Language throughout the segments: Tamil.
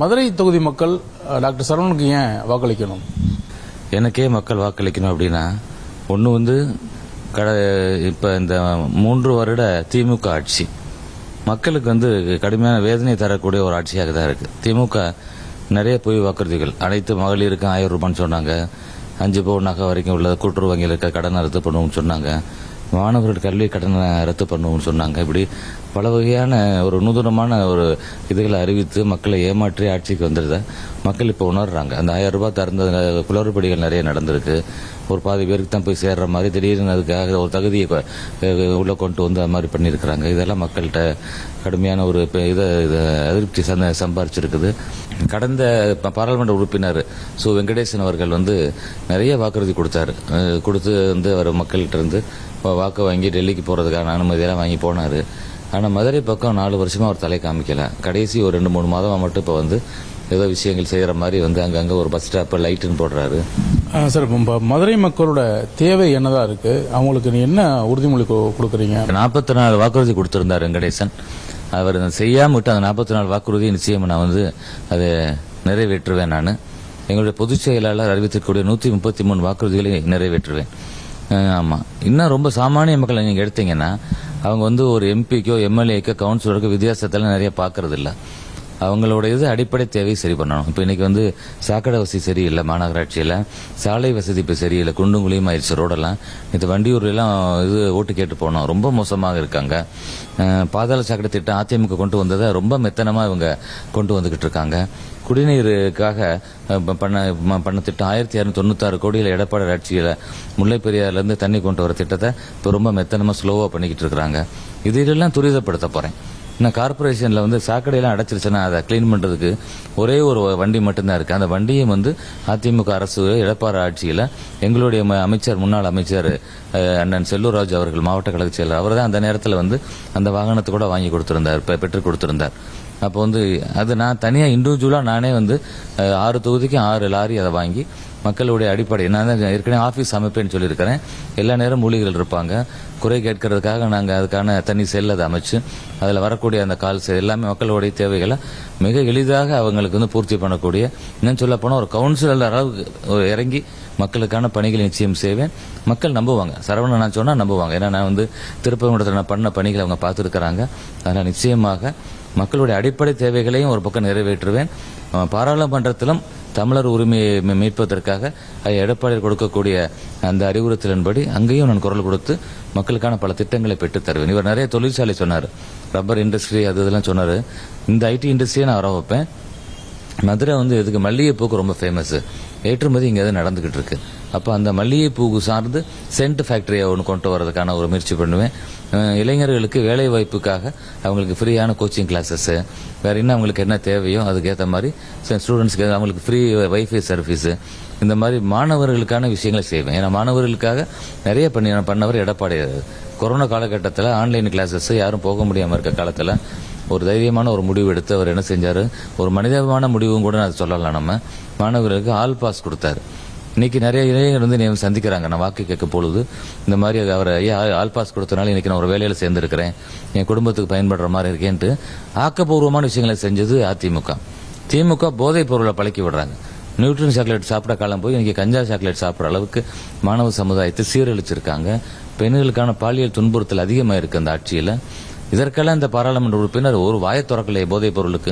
மதுரை தொகுதி மக்கள் டாக்டர் சரவணனுக்கு ஏன் வாக்களிக்கணும்? எனக்கே மக்கள் வாக்களிக்கணும் அப்படின்னா, ஒன்று இப்போ இந்த 3 வருட திமுக ஆட்சி மக்களுக்கு கடுமையான வேதனை தரக்கூடிய ஒரு ஆட்சியாக தான் இருக்கு. திமுக நிறைய பொய் வாக்குறுதிகள், அனைத்து மகளிருக்கு 1000 ரூபான்னு சொன்னாங்க, 5 பவுன் நகை வரைக்கும் உள்ள கூட்டுறவு வங்கியில் இருக்க கடனை ரத்து பண்ணுவோம்னு சொன்னாங்க, மாணவர்கள் கல்வி கடனை ரத்து பண்ணுவோம்னு சொன்னாங்க. இப்படி பல வகையான ஒரு நூதனமான ஒரு இதுகளை அறிவித்து மக்களை ஏமாற்றி ஆட்சிக்கு வந்துருத மக்கள் இப்போ உணர்றாங்க. அந்த 1000 ரூபாய் தரந்த குளறுபடிகள் நிறைய நடந்திருக்கு. ஒரு பாதி பேருக்கு தான் போய் சேர்ற மாதிரி திடீர்னு அதுக்காக ஒரு தகுதியை உள்ள கொண்டு வந்து அது மாதிரி பண்ணியிருக்கிறாங்க. இதெல்லாம் மக்கள்கிட்ட கடுமையான ஒரு அதிருப்தி சம்பாரிச்சிருக்குது. கடந்த பாராளுமன்ற உறுப்பினர் சு வெங்கடேசன் அவர்கள் நிறைய வாக்குறுதி கொடுத்து அவர் மக்கள்கிட்ட இருந்து வாக்கு வாங்கி டெல்லிக்கு போறதுக்கான அனுமதியெல்லாம் வாங்கி போனாரு. ஆனால் மதுரை பக்கம் 4 வருஷமா அவர் தலை காமிக்கல. கடைசி ஒரு 2-3 மாதமா மட்டும் இப்போ ஏதோ விஷயங்கள் செய்யற மாதிரி அங்கங்க ஒரு பஸ் ஸ்டாப் லைட்டுன்னு போடுறாரு. சார், மதுரை மக்களோட தேவை என்னதான் இருக்கு? அவங்களுக்கு நீ என்ன உறுதிமொழி கொடுக்குறீங்க? 44 வாக்குறுதி கொடுத்திருந்தார் வெங்கடேசன். அவர் செய்யாம விட்டு அந்த 44 வாக்குறுதி நிச்சயம் நான் அதை நிறைவேற்றுவேன். நான் எங்களுடைய பொதுச் செயலாளர் அறிவித்திருக்கக்கூடிய 133 வாக்குறுதிகளை நிறைவேற்றுவேன். ஆமா, இன்னும் ரொம்ப சாமானிய மக்கள் நீங்க எடுத்தீங்கன்னா அவங்க ஒரு எம்பிக்கோ எம்எல்ஏக்கோ கவுன்சிலருக்கோ வித்தியாசத்தெல்லாம் நிறைய பாக்குறது இல்ல. அவங்களோட அடிப்படை தேவை சரி பண்ணணும். இப்போ இன்னைக்கு சாக்கடை வசதி சரியில்லை, மாநகராட்சியில சாலை வசதி இப்போ சரியில்லை, குண்டும் குழியும் ஆயிடுச்சு ரோடெல்லாம். இந்த வண்டியூர்ல எல்லாம் ஓட்டு கேட்டு போனோம், ரொம்ப மோசமாக இருக்காங்க. பாதாள சாக்கடை திட்டம் அதிமுக கொண்டு வந்ததை ரொம்ப மெத்தனமா இவங்க கொண்டு வந்துகிட்டு இருக்காங்க. குடிநீருக்காக பண்ண திட்டம் 1296 கோடியில் எடப்பாடி ஆட்சியில முல்லை பெரியாறுல இருந்து தண்ணி கொண்டு வர திட்டத்தை இப்போ ரொம்ப மெத்தனமா ஸ்லோவா பண்ணிக்கிட்டு இருக்காங்க. இதெல்லாம் துரிதப்படுத்த போறேன். இன்னும் கார்பரேஷன்ல சாக்கடையெல்லாம் அடைச்சிருச்சுன்னா அதை கிளீன் பண்றதுக்கு ஒரே ஒரு வண்டி மட்டும்தான் இருக்கு. அந்த வண்டியும் அதிமுக அரசு எடப்பாடி ஆட்சியில எங்களுடைய அமைச்சர், முன்னாள் அமைச்சர் அண்ணன் செல்லூர் ராஜு அவர்கள், மாவட்ட கழக செயலர், அவர் தான் அந்த நேரத்தில் அந்த வாகனத்தை கூட வாங்கி கொடுத்திருந்தார், பெற்றுக் கொடுத்திருந்தார். அப்போ அது நான் தனியா இண்டிவிஜுவலா நானே 6 தொகுதிக்கு 6 லாரி அதை வாங்கி மக்களுடைய அடிப்படை, நான் ஏற்கனவே ஆபீஸ் அமைப்பேன்னு சொல்லியிருக்கிறேன். எல்லா நேரம் மூலிகள் இருப்பாங்க, குறை கேட்கறதுக்காக நாங்கள் அதுக்கான தனி செல் அதை அமைச்சு அதில் வரக்கூடிய அந்த கால்ஸ் எல்லாமே மக்களுடைய தேவைகளை மிக எளிதாக அவங்களுக்கு பூர்த்தி பண்ணக்கூடிய, இன்னும் சொல்ல போனால் ஒரு கவுன்சிலர் அளவுக்கு இறங்கி மக்களுக்கான பணிகளை நிச்சயம் செய்வேன். மக்கள் நம்புவாங்க, சரவணன் நான் சொன்னா நம்புவாங்க. ஏன்னா நான் திருப்பரங்குன்றத்தில் நான் பண்ண பணிகளை அவங்க பார்த்துருக்கிறாங்க. அதனால் நிச்சயமாக மக்களுடைய அடிப்படை தேவைகளையும் ஒரு பக்கம் நிறைவேற்றுவேன். பாராளுமன்றத்திலும் தமிழர் உரிமையை மீட்பதற்காக எடப்பாடி கொடுக்கக்கூடிய அந்த அறிவுறுத்தலின்படி அங்கேயும் நான் குரல் கொடுத்து மக்களுக்கான பல திட்டங்களை பெற்று தருவேன். இவர் நிறைய தொழிற்சாலை சொன்னார், ரப்பர் இண்டஸ்ட்ரி அது இதெல்லாம் சொன்னாரு. இந்த ஐடி இண்டஸ்ட்ரியை நான் வர வைப்பேன். மதுரை இதுக்கு மல்லிகைப்பூக்கு ரொம்ப ஃபேமஸ், ஏற்றுமதி இங்கே நடந்துகிட்டு இருக்கு. அப்போ அந்த மல்லிகைப்பூ சார்ந்து சென்ட் ஃபேக்டரியை ஒன்று கொண்டு வரதுக்கான ஒரு முயற்சி பண்ணுவேன். இளைஞர்களுக்கு வேலை வாய்ப்புக்காக அவங்களுக்கு ஃப்ரீயான கோச்சிங் கிளாஸஸ், வேற இன்னும் அவங்களுக்கு என்ன தேவையோ அதுக்கேற்ற மாதிரி ஸ்டூடெண்ட்ஸ்க்கு அவங்களுக்கு ஃப்ரீ வைஃபை சர்வீஸ், இந்த மாதிரி மாணவர்களுக்கான விஷயங்களை செய்வேன். ஏன்னா மாணவர்களுக்காக நிறைய பண்ணவர் எடப்பாடி. கொரோனா காலகட்டத்தில் ஆன்லைன் கிளாஸஸ் யாரும் போக முடியாம இருக்க காலத்தில் ஒரு தைரியமான ஒரு முடிவு எடுத்து அவர் என்ன செஞ்சாரு, ஒரு மனிதமான முடிவும் கூட நான் சொல்லலாம். நம்ம மாணவர்களுக்கு ஆல் பாஸ் கொடுத்தாரு. இன்னைக்கு நிறைய இளைஞர்கள் சந்திக்கிறாங்க. நான் வாக்கு கேட்க பொழுது இந்த மாதிரி அவர் ஆல் பாஸ் கொடுத்தனால இன்னைக்கு நான் ஒரு வேலையில சேர்ந்திருக்கிறேன், என் குடும்பத்துக்கு பயன்படுற மாதிரி இருக்கேன்ட்டு ஆக்கப்பூர்வமான விஷயங்களை செஞ்சது அதிமுக. திமுக போதைப் பொருளை பழக்கி விடுறாங்க. நியூட்ரன் சாக்லேட் சாப்பிட காலம் போய் இன்னைக்கு கஞ்சா சாக்லேட் சாப்பிட்ற அளவுக்கு மாணவ சமுதாயத்தை சீரழிச்சிருக்காங்க. பெண்களுக்கான பாலியல் துன்புறுத்தல் அதிகமாக இருக்கு அந்த ஆட்சியில. இதற்கெல்லாம் இந்த பாராளுமன்ற உறுப்பினர் ஒரு வாயை திறக்கலையே போதைப் பொருளுக்கு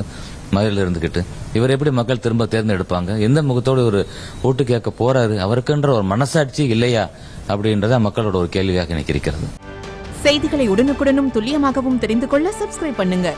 மதுரையில் இருந்துகிட்டு. இவர் எப்படி மக்கள் திரும்ப தேர்ந்தெடுப்பாங்க? எந்த முகத்தோடு ஒரு ஓட்டு கேட்க போறாரு? அவருக்குன்ற ஒரு மனசாட்சி இல்லையா அப்படின்றத மக்களோட ஒரு கேள்வியாக எனக்கு இருக்கிறது. செய்திகளை உடனுக்குடனும் துல்லியமாகவும் தெரிந்து கொள்ள சப்ஸ்கிரைப் பண்ணுங்க.